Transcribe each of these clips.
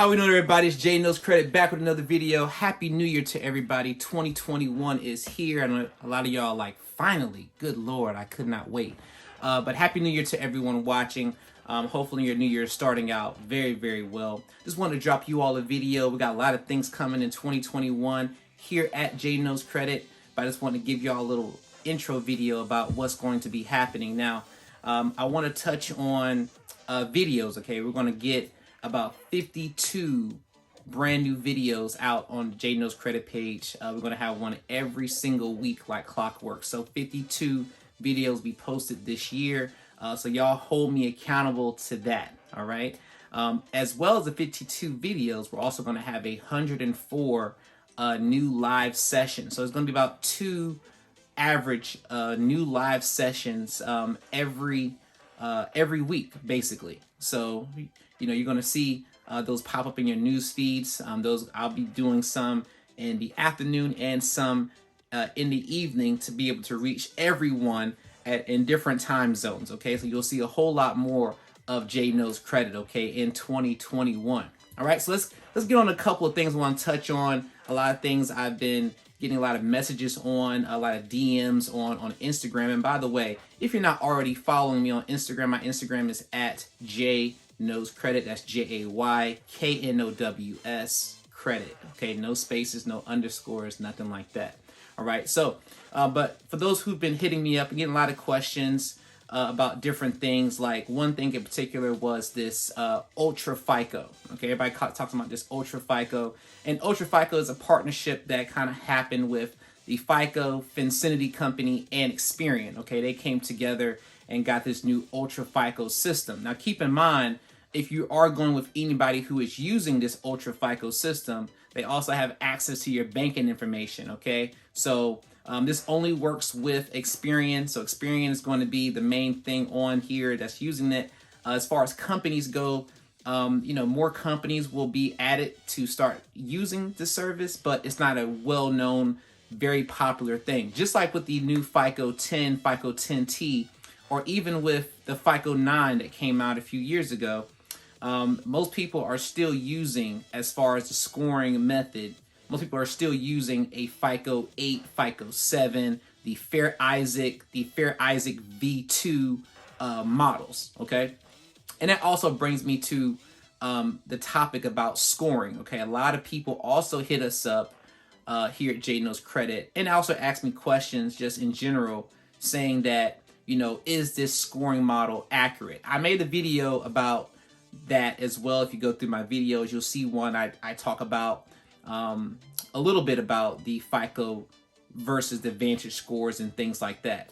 How we doing, everybody? It's JKC Credit back with another video. Happy New Year to everybody. 2021 is here. I know a lot of y'all like, finally, good Lord, I could not wait. But Happy New Year to everyone watching. Hopefully your New Year is starting out very, very well. Just wanted to drop you all a video. We got a lot of things coming in 2021 here at JKC Credit. But I just want to give y'all a little intro video about what's going to be happening. Now, I want to touch on videos, okay? We're going to get about 52 brand new videos out on the JKC Credit page. We're going to have one every single week like clockwork. So 52 videos be posted this year. So y'all hold me accountable to that, all right? As well as the 52 videos, we're also going to have 104 new live sessions. So it's going to be about 2 average new live sessions every week, basically. So you know, you're going to see those pop up in your news feeds. Those I'll be doing some in the afternoon and some in the evening to be able to reach everyone in different time zones. Okay, so you'll see a whole lot more of JKC Credit, okay, in 2021. All right, so let's get on a couple of things I want to touch on. A lot of things I've been getting a lot of messages on, a lot of DMs on Instagram. And by the way, if you're not already following me on Instagram, my Instagram is at JKC Credit. That's JAYKNOWS Credit. Okay, no spaces, no underscores, nothing like that. All right, so, but for those who've been hitting me up and getting a lot of questions about different things, like one thing in particular was this Ultra FICO. Okay, everybody talks about this Ultra FICO. And Ultra FICO is a partnership that kind of happened with the FICO, Finfinity Company, and Experian. Okay, they came together and got this new Ultra FICO system. Now, keep in mind, if you are going with anybody who is using this Ultra FICO system, they also have access to your banking information, okay? So this only works with Experian. So Experian is going to be the main thing on here that's using it. As far as companies go, you know, more companies will be added to start using the service, but it's not a well-known, very popular thing. Just like with the new FICO 10, FICO 10T, or even with the FICO 9 that came out a few years ago, most people are still using, as far as the scoring method, most people are still using a FICO 8, FICO 7, the Fair Isaac V2 models, okay? And that also brings me to the topic about scoring, okay? A lot of people also hit us up here at JKC Credit and also ask me questions just in general saying that, you know, is this scoring model accurate? I made a video about that as well. If you go through my videos, you'll see one I talk about a little bit about the FICO versus the Vantage scores and things like that,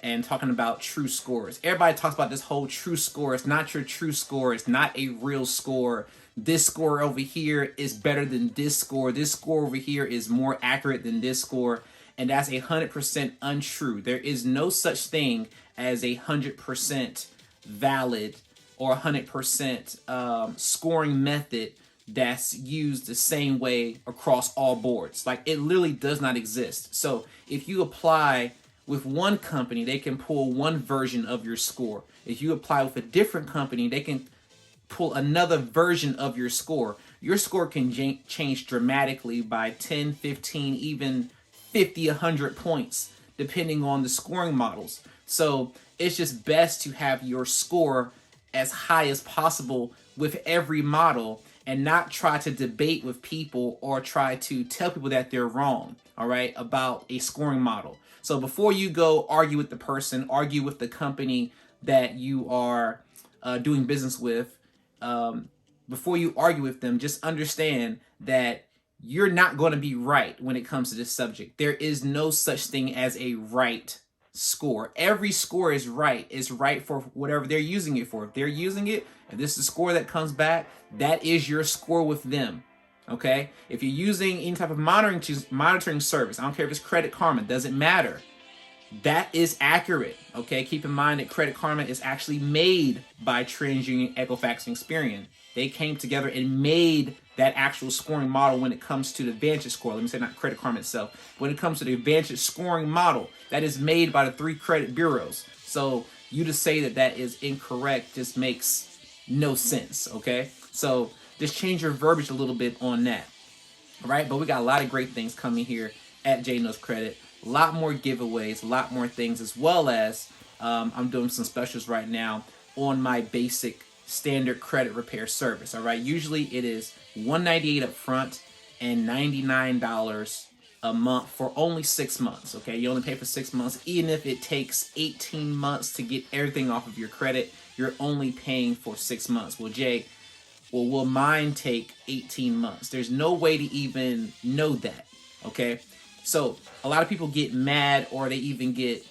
and talking about true scores. Everybody talks about this whole true score. It's not your true score. It's not a real score. This score over here is better than this score. This score over here is more accurate than this score. And that's 100% untrue. There is no such thing as 100% valid or 100% scoring method that's used the same way across all boards. Like, it literally does not exist. So if you apply with one company, they can pull one version of your score. If you apply with a different company, they can pull another version of your score. Your score can change dramatically by 10, 15, even 50, 100 points, depending on the scoring models. So it's just best to have your score as high as possible with every model and not try to debate with people or try to tell people that they're wrong, all right, about a scoring model. So before you go argue with the person, argue with the company that you are doing business with, before you argue with them, just understand that you're not going to be right when it comes to this subject. There is no such thing as a right score. Every score is right. It's right for whatever they're using it for. If they're using it and this is the score that comes back, that is your score with them. Okay? If you're using any type of monitoring service, I don't care if it's Credit Karma, doesn't matter. That is accurate. Okay? Keep in mind that Credit Karma is actually made by TransUnion, Equifax, and Experian. They came together and made that actual scoring model when it comes to the Vantage score. Let me say not Credit Karma itself. When it comes to the Vantage scoring model, that is made by the 3 credit bureaus. So you to say that that is incorrect just makes no sense, okay? So just change your verbiage a little bit on that. All right, but we got a lot of great things coming here at J Knows Credit. A lot more giveaways, a lot more things, as well as I'm doing some specials right now on my basic standard credit repair service. All right, usually it is $198 up front and $99 a month for only 6 months. Okay, you only pay for 6 months. Even if it takes 18 months to get everything off of your credit, you're only paying for 6 months. Well, Jay, will mine take 18 months? There's no way to even know that. Okay, so a lot of people get mad, or they even get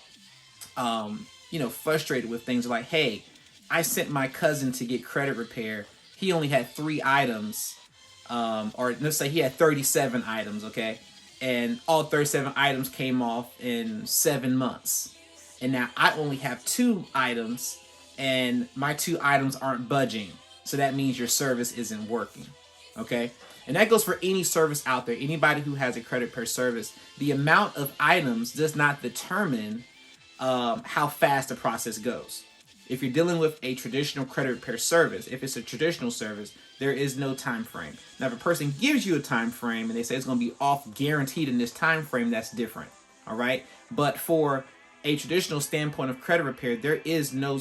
frustrated with things like, hey, I sent my cousin to get credit repair. He only had 3 items, or let's say he had 37 items, okay? And all 37 items came off in 7 months. And now I only have 2 items, and my 2 items aren't budging. So that means your service isn't working, okay? And that goes for any service out there. Anybody who has a credit repair service, the amount of items does not determine how fast the process goes. If you're dealing with a traditional credit repair service, if it's a traditional service, there is no time frame. Now, if a person gives you a time frame and they say it's going to be off guaranteed in this time frame, that's different. All right. But for a traditional standpoint of credit repair, there is no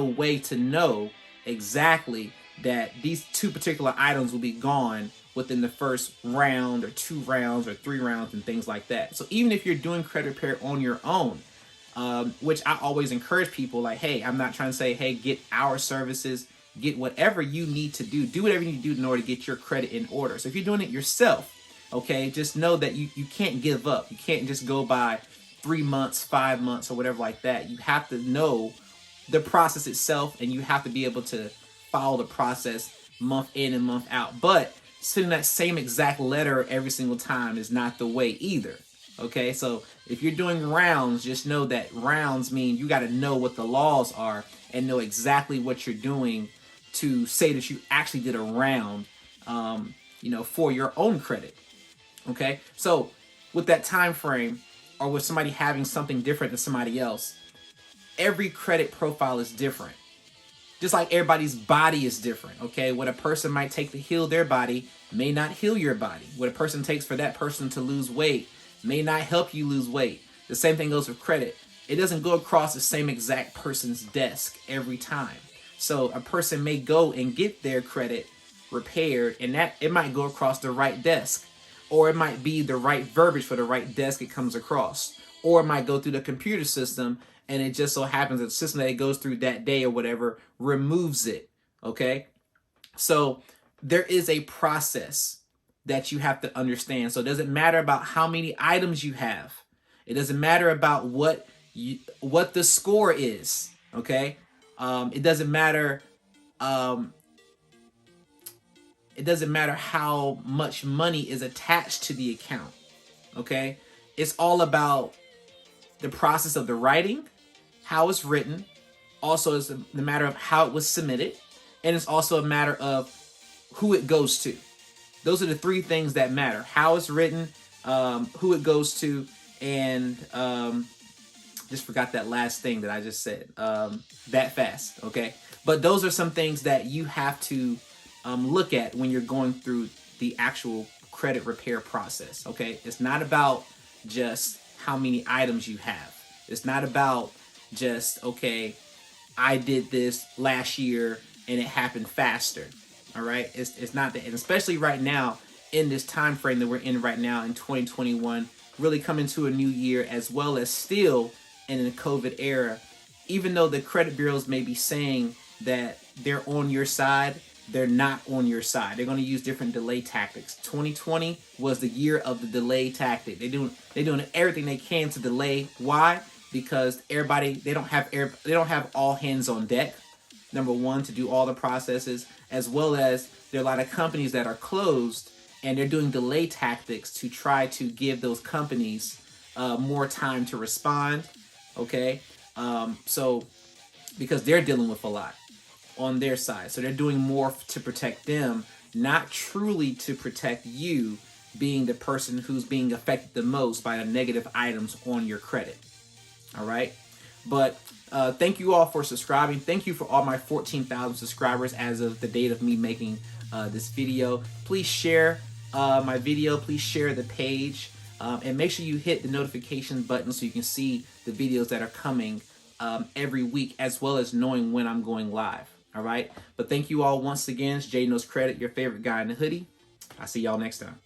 way to know exactly that these 2 particular items will be gone within the first round or 2 rounds or 3 rounds and things like that. So even if you're doing credit repair on your own, which I always encourage people, like, hey, I'm not trying to say, hey, get our services, get whatever you need to do whatever you need to do in order to get your credit in order. So if you're doing it yourself, okay, just know that you can't give up. You can't just go by 3 months, 5 months, or whatever like that. You have to know the process itself, and you have to be able to follow the process month in and month out. But sending that same exact letter every single time is not the way either. Okay, so if you're doing rounds, just know that rounds mean you got to know what the laws are and know exactly what you're doing to say that you actually did a round, for your own credit. Okay, so with that time frame, or with somebody having something different than somebody else, every credit profile is different. Just like everybody's body is different. Okay, what a person might take to heal their body may not heal your body. What a person takes for that person to lose weight may not help you lose weight. The same thing goes with credit. It doesn't go across the same exact person's desk every time. So a person may go and get their credit repaired, and that it might go across the right desk, or it might be the right verbiage for the right desk it comes across, or it might go through the computer system, and it just so happens that the system that it goes through that day or whatever removes it. Okay, so there is a process that you have to understand. So it doesn't matter about how many items you have. It doesn't matter about what the score is. Okay, it doesn't matter. It doesn't matter how much money is attached to the account. Okay, it's all about the process of the writing, how it's written. Also, it's the matter of how it was submitted, and it's also a matter of who it goes to. Those are the 3 things that matter: how it's written, who it goes to, and just forgot that last thing that I just said that fast. Okay, but those are some things that you have to look at when you're going through the actual credit repair process. Okay, it's not about just how many items you have. It's not about just, okay, I did this last year and it happened faster. All right, it's not that. And especially right now, in this time frame that we're in right now in 2021, really coming to a new year, as well as still in the COVID era, even though the credit bureaus may be saying that they're on your side, they're not on your side. They're going to use different delay tactics. 2020 was the year of the delay tactic. They're doing everything they can to delay. Why? Because they don't have all hands on deck. Number one, to do all the processes, as well as there are a lot of companies that are closed, and they're doing delay tactics to try to give those companies more time to respond. Okay, so because they're dealing with a lot on their side, so they're doing more to protect them, not truly to protect you, being the person who's being affected the most by the negative items on your credit. All right, but thank you all for subscribing. Thank you for all my 14,000 subscribers as of the date of me making this video. Please share my video. Please share the page. And make sure you hit the notification button so you can see the videos that are coming every week, as well as knowing when I'm going live. All right. But thank you all once again. It's JKC Credit, your favorite guy in the hoodie. I'll see y'all next time.